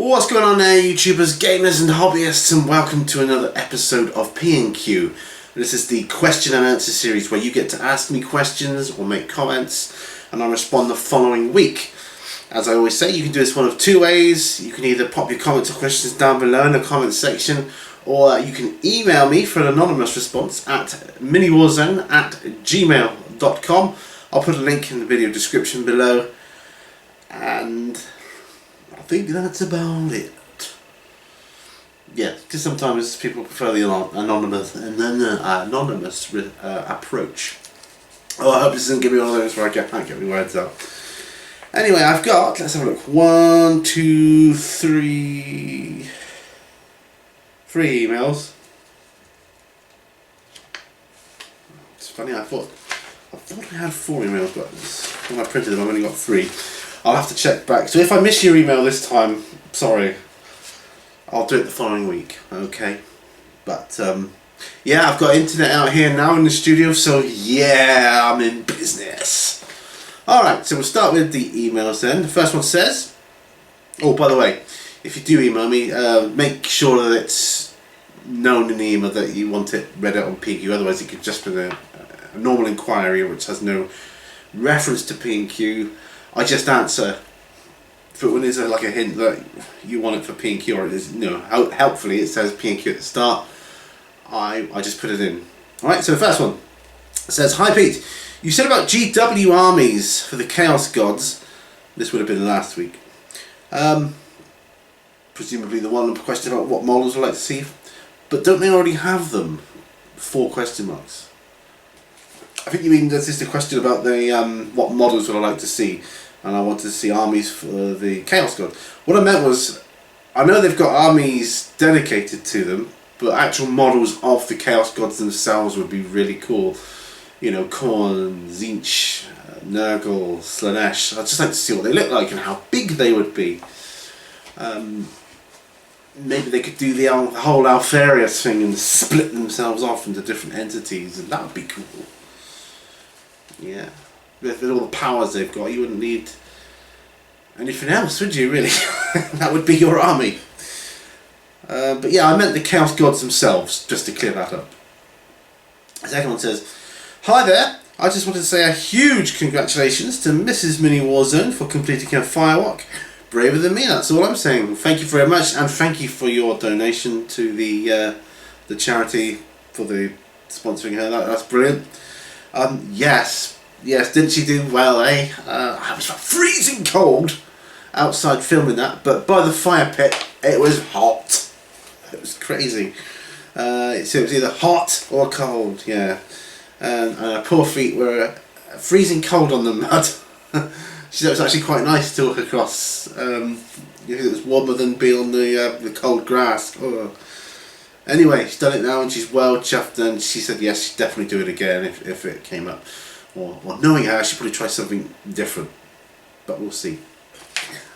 What's going on there, YouTubers, gamers and hobbyists, and welcome to another episode of P&Q. This is the question and answer series where you get to ask me questions or make comments and I respond the following week. As I always say, you can do this one of two ways. You can either pop your comments or questions down below in the comment section, or you can email me for an anonymous response at miniwarzone@gmail.com. I'll put a link in the video description below, and I think that's about it. Yeah, because sometimes people prefer the anonymous approach. Oh, I hope this doesn't give me one of those where I can't get my words out. Anyway, I've got, let's have a look, 1, 2, 3 emails. It's funny, I thought I had 4 emails, but when I printed them I've only got 3. I'll have to check back. So if I miss your email this time, sorry. I'll do it the following week, okay? But yeah, I've got internet out here now in the studio, so yeah, I'm in business. Alright, so we'll start with the emails then. The first one says, oh, by the way, if you do email me, make sure that it's known in the email that you want it read out on P&Q, otherwise it could just be a normal inquiry which has no reference to P&Q. I just answer for when there's like a hint that you want it for P&Q, or it is, you know, helpfully it says P&Q at the start. I just put it in. Alright, so the first one says, hi Pete, you said about GW armies for the Chaos Gods. This would have been last week. Presumably the one question about what models I'd like to see. But don't they already have them? 4 question marks. I think you mean there's just a question about the what models would I like to see, and I wanted to see armies for the Chaos God. What I meant was, I know they've got armies dedicated to them, but actual models of the Chaos Gods themselves would be really cool. You know, Khorne, Tzeentch, Nurgle, Slaanesh. I'd just like to see what they look like and how big they would be. Maybe they could do the whole Alfarius thing and split themselves off into different entities, and that would be cool. Yeah, with all the powers they've got, you wouldn't need anything else, would you, really? That would be your army. But yeah, I meant the Chaos Gods themselves, just to clear that up. The second one says, hi there, I just wanted to say a huge congratulations to Mrs. Mini Warzone for completing her firewalk. Braver than me, that's all I'm saying. Thank you very much, and thank you for your donation to the charity for the sponsoring her. That's brilliant. Yes, didn't she do well, eh? I was freezing cold outside filming that, but by the fire pit it was hot. It was crazy. So it was either hot or cold, yeah. And her poor feet were freezing cold on the mud. She said it was actually quite nice to walk across. It was warmer than being on the cold grass. Oh. Anyway, she's done it now and she's well chuffed, and she said yes, she'd definitely do it again if it came up. Or knowing her, she'd probably try something different. But we'll see.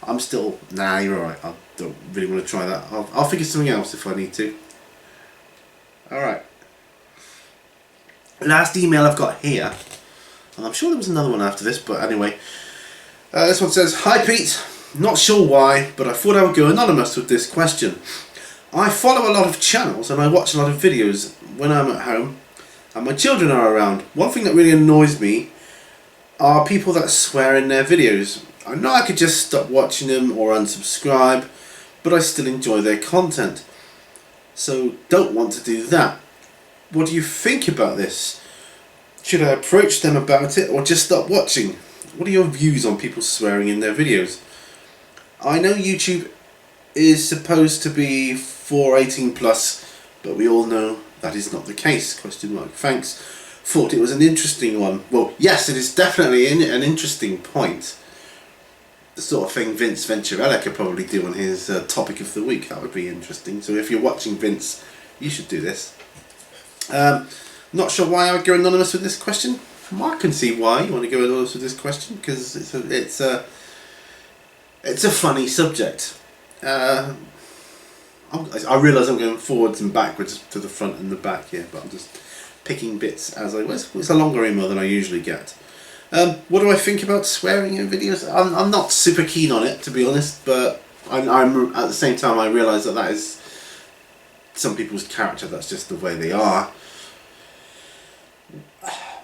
I'm still, nah, you're alright, I don't really want to try that. I'll figure something else if I need to. Alright. Last email I've got here, and I'm sure there was another one after this, but anyway. This one says, hi Pete, not sure why, but I thought I would go anonymous with this question. I follow a lot of channels and I watch a lot of videos when I'm at home and my children are around. One thing that really annoys me are people that swear in their videos. I know I could just stop watching them or unsubscribe, but I still enjoy their content. So don't want to do that. What do you think about this? Should I approach them about it or just stop watching? What are your views on people swearing in their videos? I know YouTube is supposed to be for 18 plus, but we all know that is not the case, question mark. Thanks. Thought it was an interesting one. Well, yes, it is definitely an interesting point. The sort of thing Vince Venturella could probably do on his topic of the week. That would be interesting. So if you're watching Vince, you should do this. Not sure why I would go anonymous with this question. I can see why you want to go anonymous with this question, because it's a funny subject. I realise I'm going forwards and backwards to the front and the back here, but I'm just picking bits as I was. It's a longer email than I usually get. What do I think about swearing in videos? I'm not super keen on it, to be honest, but I'm at the same time I realise that that is some people's character. That's just the way they are.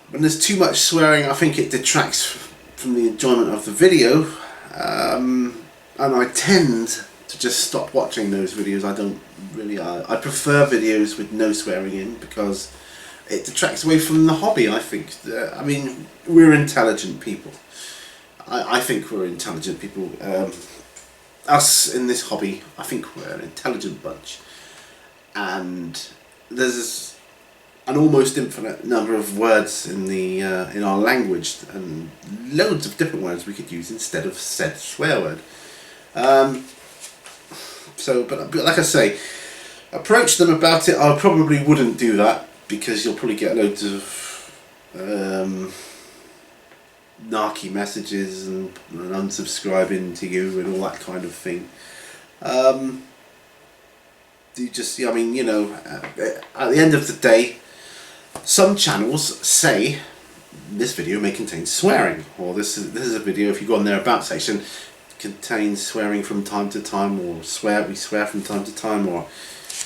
When there's too much swearing, I think it detracts from the enjoyment of the video, and I tend to just stop watching those videos. I don't really. I prefer videos with no swearing in because it detracts away from the hobby. I think. I mean, we're intelligent people. I think we're intelligent people. Us in this hobby, I think we're an intelligent bunch, and there's an almost infinite number of words in the in our language, and loads of different words we could use instead of said swear word. But like I say, approach them about it. I probably wouldn't do that because you'll probably get loads of narky messages and unsubscribing to you and all that kind of thing. You just, I mean, you know, at the end of the day, some channels say this video may contain swearing, or this is a video, if you go on their about section, contains swearing from time to time, or we swear from time to time, or,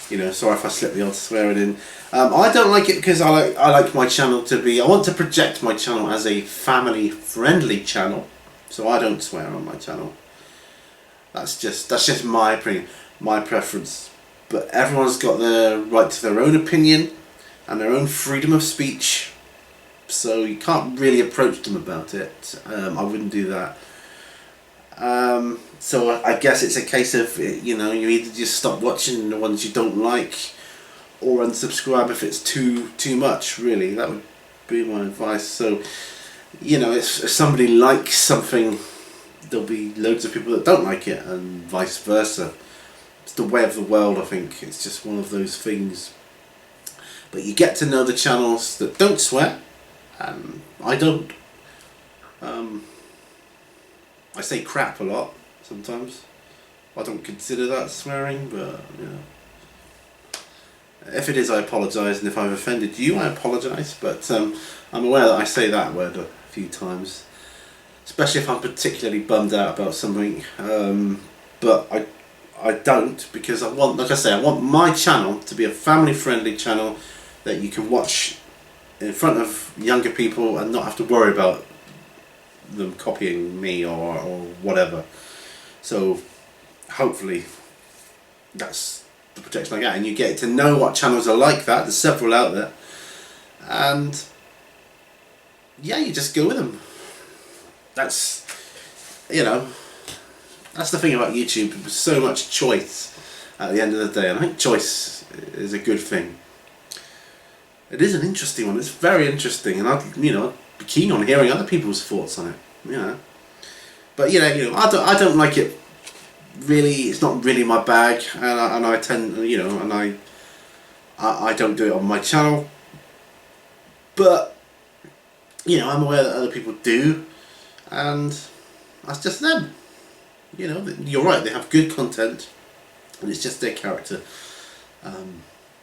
you know, sorry if I slip the odd swearing in. I don't like it because I like my channel to be, I want to project my channel as a family friendly channel, so I don't swear on my channel. That's just my opinion, my preference. But everyone's got the right to their own opinion and their own freedom of speech, so you can't really approach them about it. I wouldn't do that. So I guess it's a case of, you know, you either just stop watching the ones you don't like, or unsubscribe if it's too much. Really, that would be my advice. So, you know, if somebody likes something, there'll be loads of people that don't like it, and vice versa. It's the way of the world, I think. It's just one of those things. But you get to know the channels that don't swear, and I don't. I say crap a lot sometimes. I don't consider that swearing, but you know. If it is, I apologise, and if I've offended you, I apologise. But I'm aware that I say that word a few times, especially if I'm particularly bummed out about something. But I don't, because I want, like I say, I want my channel to be a family-friendly channel that you can watch in front of younger people and not have to worry about them copying me or whatever. So hopefully that's the protection I get, and you get to know what channels are like that. There's several out there, and yeah, you just go with them. That's, you know, that's the thing about YouTube. There's so much choice at the end of the day, and I think choice is a good thing. It is an interesting one. It's very interesting, and I'd, you know, be keen on hearing other people's thoughts on it. You know, but you know, I don't like it. Really, it's not really my bag, and I tend, you know, and I don't do it on my channel. But you know, I'm aware that other people do, and that's just them. You know, you're right. They have good content, and it's just their character.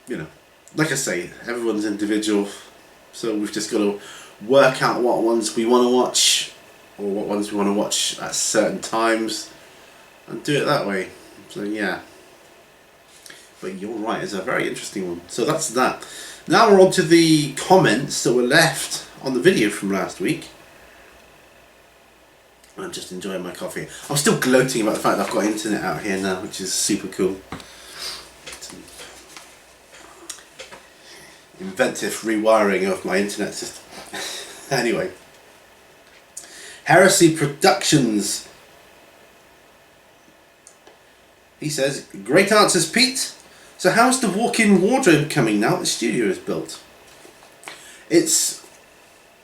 You know, like I say, everyone's individual, so we've just got to work out what ones we want to watch, or what ones we want to watch at certain times, and do it that way. So yeah. But you're right, it's a very interesting one. So that's that. Now we're on to the comments that were left on the video from last week. I'm just enjoying my coffee. I'm still gloating about the fact that I've got internet out here now, which is super cool. Inventive rewiring of my internet system. Anyway. Heresy Productions. He says, great answers, Pete. So how's the walk-in wardrobe coming now that the studio is built? The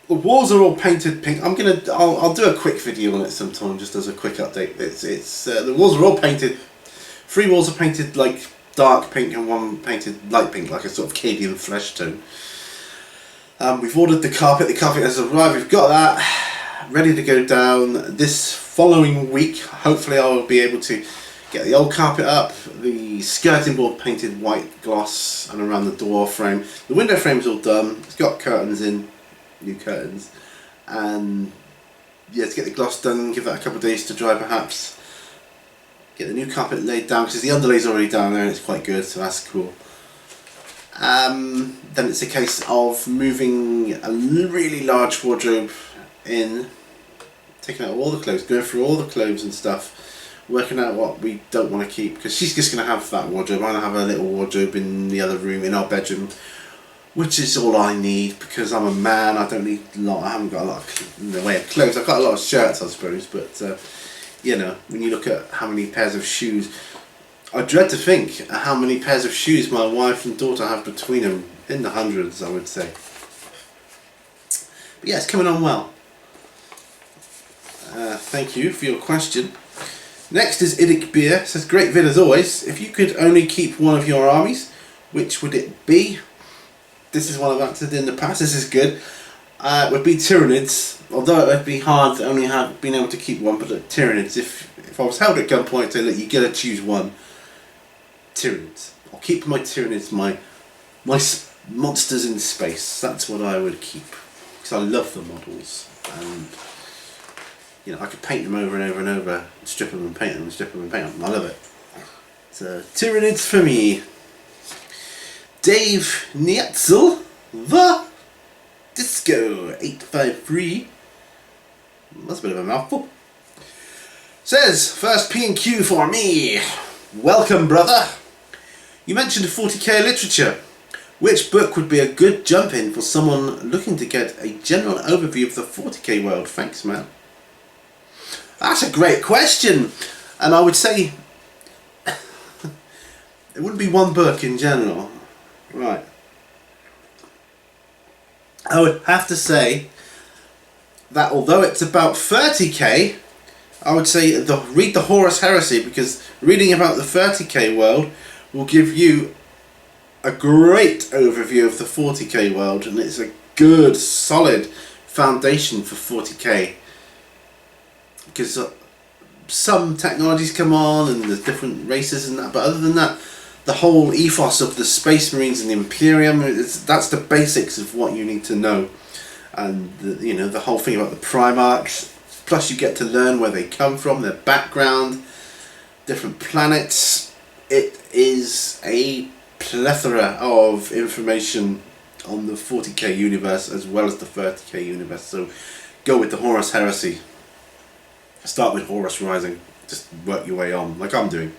walls are all painted pink. I'll do a quick video on it sometime, just as a quick update. The walls are all painted. 3 walls are painted like dark pink and 1 painted light pink, like a sort of Cadian flesh tone. We've ordered the carpet. The carpet has arrived. We've got that ready to go down this following week. Hopefully I will be able to get the old carpet up, the skirting board painted white gloss and around the door frame. The window frame's all done. It's got curtains in, new curtains, and yeah, to get the gloss done, give that a couple of days to dry perhaps. Get the new carpet laid down because the underlay's already down there and it's quite good, so that's cool. Then it's a case of moving a really large wardrobe in, taking out all the clothes, going through all the clothes and stuff, working out what we don't want to keep, because she's just going to have that wardrobe. I'm going to have a little wardrobe in the other room, in our bedroom, which is all I need, because I'm a man. I don't need a lot. I haven't got a lot in the way of clothes. I've got a lot of shirts, I suppose, but you know, when you look at how many pairs of shoes, I dread to think how many pairs of shoes my wife and daughter have between them, in the hundreds, I would say. But yeah, it's coming on well. Thank you for your question. Next is Idic Beer. Says, great vid as always. If you could only keep one of your armies, which would it be? This is one I've answered in the past. This is good. It would be Tyranids. Although it would be hard to only have been able to keep one, but look, Tyranids. If I was held at gunpoint and say, look, you gotta choose one. Tyranids. I'll keep my Tyranids, my monsters in space. That's what I would keep, because I love the models, and you know, I could paint them over and over and over, strip them and paint them, and strip them and paint them. I love it. So Tyranids for me. Dave Nietzel, the Disco 853. That's a bit of a mouthful. Says, first P&Q for me. Welcome, brother. You mentioned 40k literature. Which book would be a good jump in for someone looking to get a general overview of the 40k world? Thanks, man. That's a great question. And I would say it wouldn't be one book in general. Right. I would have to say that although it's about 30k, I would say read the Horus Heresy, because reading about the 30k world will give you a great overview of the 40k world, and it's a good, solid foundation for 40k. Because some technologies come on and there's different races and that, but other than that, the whole ethos of the Space Marines and the Imperium, that's the basics of what you need to know. And you know, the whole thing about the Primarchs, plus you get to learn where they come from, their background, different planets. It is a plethora of information on the 40k universe as well as the 30k universe. So go with the Horus Heresy. Start with Horus Rising. Just work your way on, like I'm doing.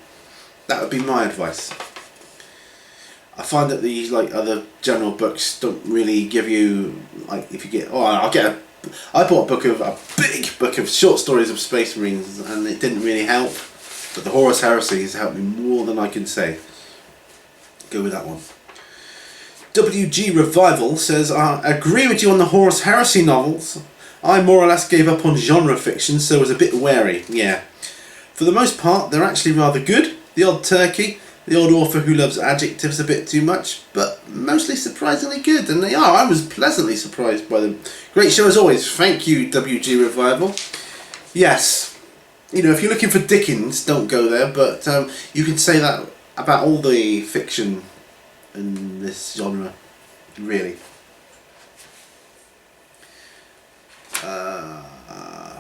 That would be my advice. I find that the other general books don't really give you, like, if you get, I bought a big book of short stories of Space Marines, and it didn't really help. But the Horus Heresy has helped me more than I can say. Go with that one. WG Revival says, I agree with you on the Horus Heresy novels. I more or less gave up on genre fiction, so was a bit wary. Yeah. For the most part, they're actually rather good. The odd turkey, the odd author who loves adjectives a bit too much, but mostly surprisingly good, and they are. I was pleasantly surprised by them. Great show as always. Thank you, WG Revival. Yes, you know, if you're looking for Dickens, don't go there, but you can say that about all the fiction in this genre, really.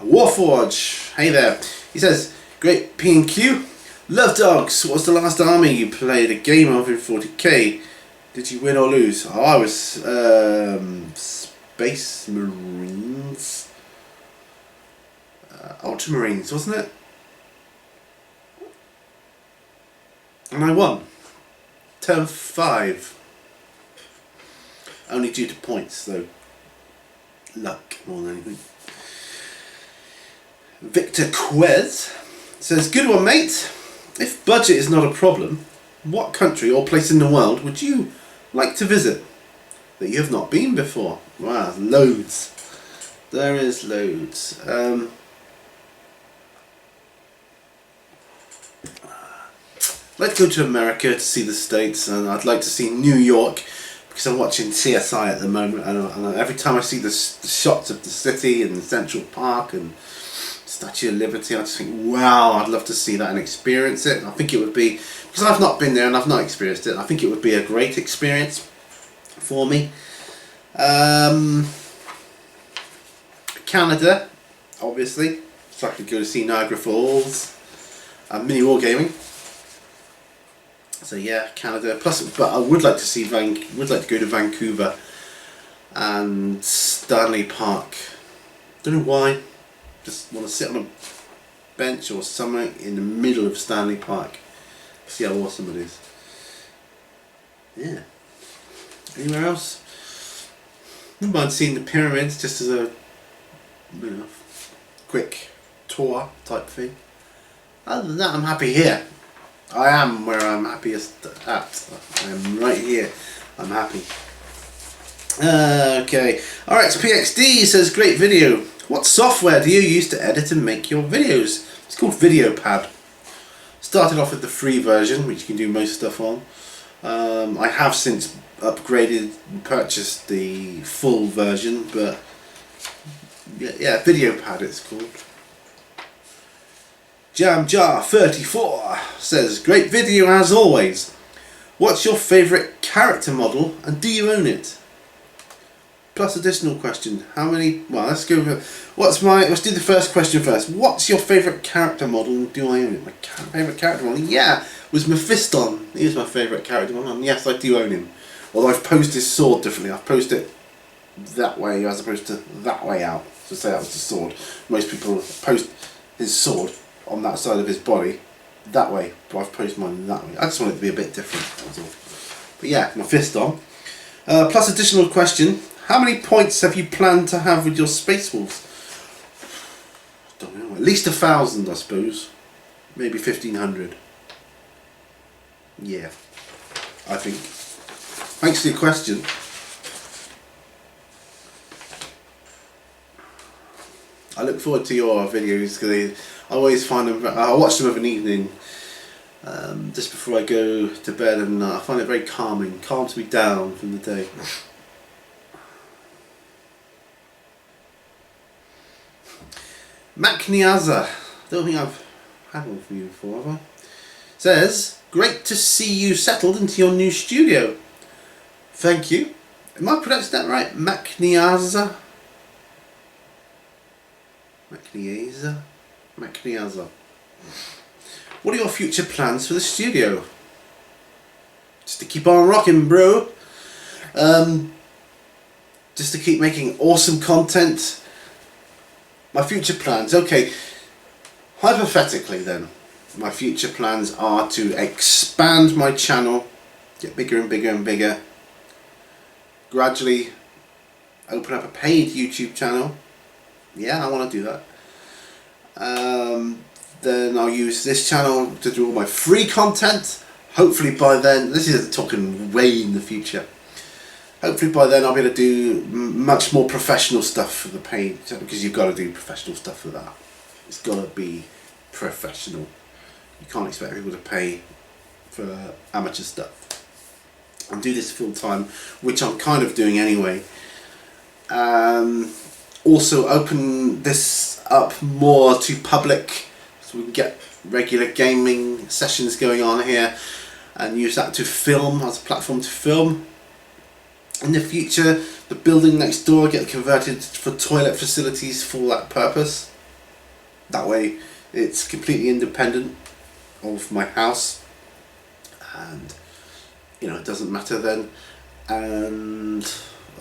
Warforge, hey there. He says, great P&Q. Love dogs. What was the last army you played a game of in 40k? Did you win or lose? Oh, I was Space Marines. Ultramarines, wasn't it? And I won. Turn 5. Only due to points, though. Luck more than anything. Victor Quez says, good one, mate. If budget is not a problem, what country or place in the world would you like to visit that you have not been before? Wow, loads. There is loads. Let's go to America to see the States, and I'd like to see New York because I'm watching CSI at the moment, and every time I see the shots of the city and Central Park and Statue of Liberty, I just think, wow, I'd love to see that and experience it. I think it would be, because I've not been there and I've not experienced it, I think it would be a great experience for me. Canada, obviously, so I could go to see Niagara Falls. Mini Wargaming. So yeah, Canada. Plus, but I would like to see would like to go to Vancouver and Stanley Park. Don't know why. Just want to sit on a bench or somewhere in the middle of Stanley Park. See how awesome it is. Yeah. Anywhere else? Wouldn't mind seeing the pyramids just as a quick tour type thing. Other than that, I'm happy here. I am where I'm happiest at. I am right here. I'm happy. Okay. Alright, so PXD says, great video. What software do you use to edit and make your videos? It's called VideoPad. Started off with the free version, which you can do most stuff on. I have since upgraded and purchased the full version, but yeah, VideoPad it's called. JamJar34 says, great video as always. What's your favourite character model and do you own it? Plus additional question, how many, well let's go with, let's do the first question first. What's your favourite character model and do I own it? My favourite character model, yeah, was Mephiston. He was my favourite character model and yes, I do own him. Although I've posed his sword differently. I've posed it that way as opposed to that way out. So say that was the sword. Most people post his sword on that side of his body that way, but I've posed mine that way. I just want it to be a bit different, that's all. But yeah, Mephiston. Plus additional question, how many points have you planned to have with your Space Wolves? I don't know, at least 1,000 I suppose. Maybe 1,500. Yeah, I think. Thanks for your question. I look forward to your videos because I always find them, I watch them of an evening just before I go to bed and I find it very calming, calms me down from the day. Macniaza, don't think I've had one from you before, have I? Says, great to see you settled into your new studio. Thank you. Am I pronouncing that right? Macniaza? Macniaza? Macniaza. What are your future plans for the studio? Just to keep on rocking, bro. Just to keep making awesome content. My future plans, okay. Hypothetically then, my future plans are to expand my channel, get bigger and bigger and bigger. Gradually open up a paid YouTube channel. Yeah, I want to do that. Then I'll use this channel to do all my free content. Hopefully by then, this is talking way in the future. Hopefully by then I'll be able to do much more professional stuff for the paid, because you've got to do professional stuff for that. It's got to be professional. You can't expect people to pay for amateur stuff. And do this full time, which I'm kind of doing anyway. Also open this up more to public so we can get regular gaming sessions going on here and use that to film, as a platform to film. In the future, the building next door get converted for toilet facilities for that purpose. That way it's completely independent of my house and you know, it doesn't matter then. And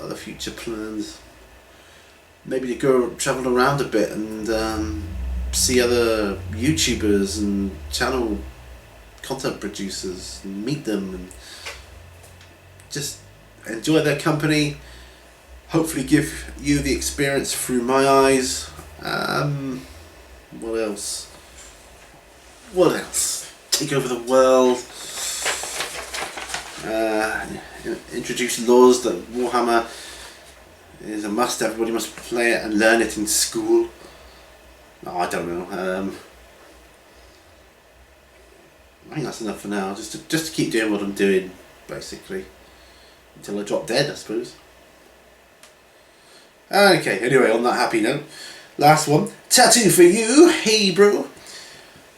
other future plans, maybe to go travel around a bit and see other YouTubers and channel content producers and meet them and just enjoy their company, hopefully give you the experience through my eyes. What else? What else? Take over the world. Introduce laws that Warhammer is a must, everybody must play it and learn it in school. Oh, I don't know. I think that's enough for now, just to keep doing what I'm doing, basically. Until I drop dead, I suppose. Okay, anyway, on that happy note, last one. Tattoo for you, hey bro.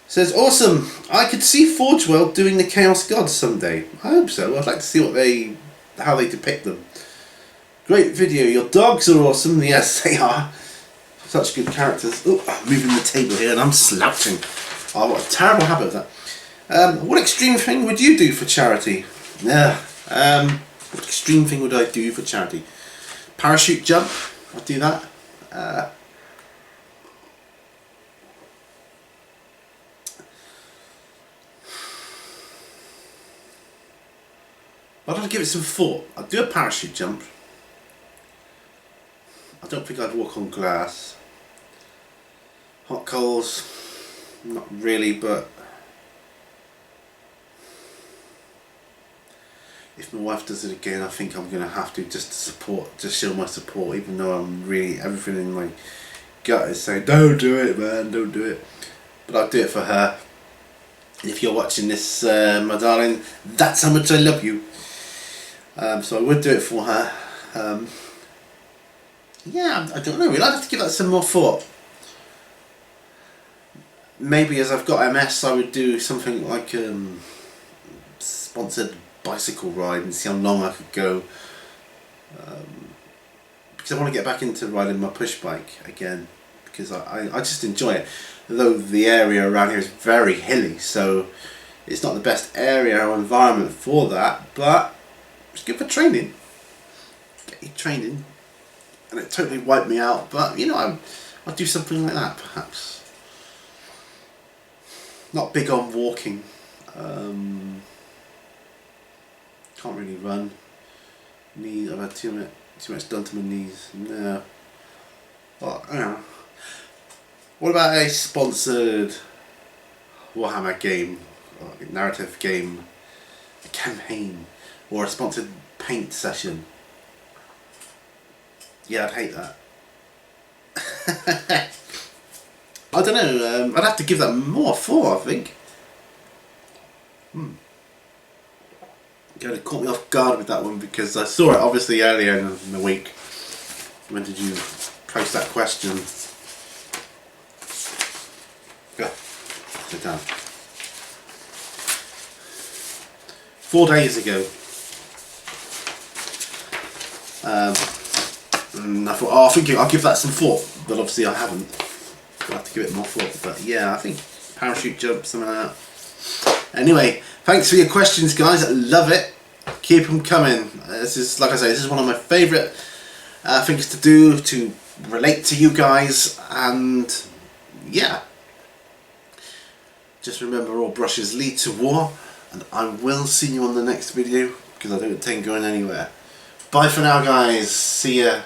Says, awesome, I could see Forge World doing the Chaos Gods someday. I hope so. I'd like to see how they depict them. Great video, your dogs are awesome. Yes, they are. Such good characters. Oh, I'm moving the table here and I'm slouching. Oh, what a terrible habit of that. What extreme thing would you do for charity? Yeah. What extreme thing would I do for charity? Parachute jump. I'd do that. I'd have to give it some thought. I'd do a parachute jump. I don't think I'd walk on glass. Hot coals, not really, but if my wife does it again, I think I'm going to have to, just to support, just show my support, even though I'm really, everything in my gut is saying, don't do it, man, don't do it. But I'll do it for her. And if you're watching this, my darling, that's how much I love you. So I would do it for her. Yeah, I don't know, we'll have to give that some more thought. Maybe as I've got MS, I would do something like sponsored bicycle ride and see how long I could go. Because I want to get back into riding my push bike again, because I just enjoy it. Though the area around here is very hilly, so it's not the best area or environment for that, but it's good for training. Get you training, and it totally wiped me out, but you know, I'll do something like that perhaps. Not big on walking. Can't really run. Knees, I've had too much done to my knees. No. But, I don't know. What about a sponsored Warhammer game, or a narrative game, a campaign, or a sponsored paint session? Yeah, I'd hate that. I don't know, I'd have to give that more thought, I think. You caught me off guard with that one, because I saw it obviously earlier in the week. When did you post that question? Go, sit down. 4 days ago. And I thought, oh, I think I'll give that some thought, but obviously I haven't. I'll have to give it more thought, but yeah, I think parachute jump, something like that. Anyway, thanks for your questions, guys. I love it. Keep them coming. This is, like I say, this is one of my favourite things to do, to relate to you guys, and yeah. Just remember, all brushes lead to war, and I will see you on the next video, because I don't intend going anywhere. Bye for now, guys. See ya.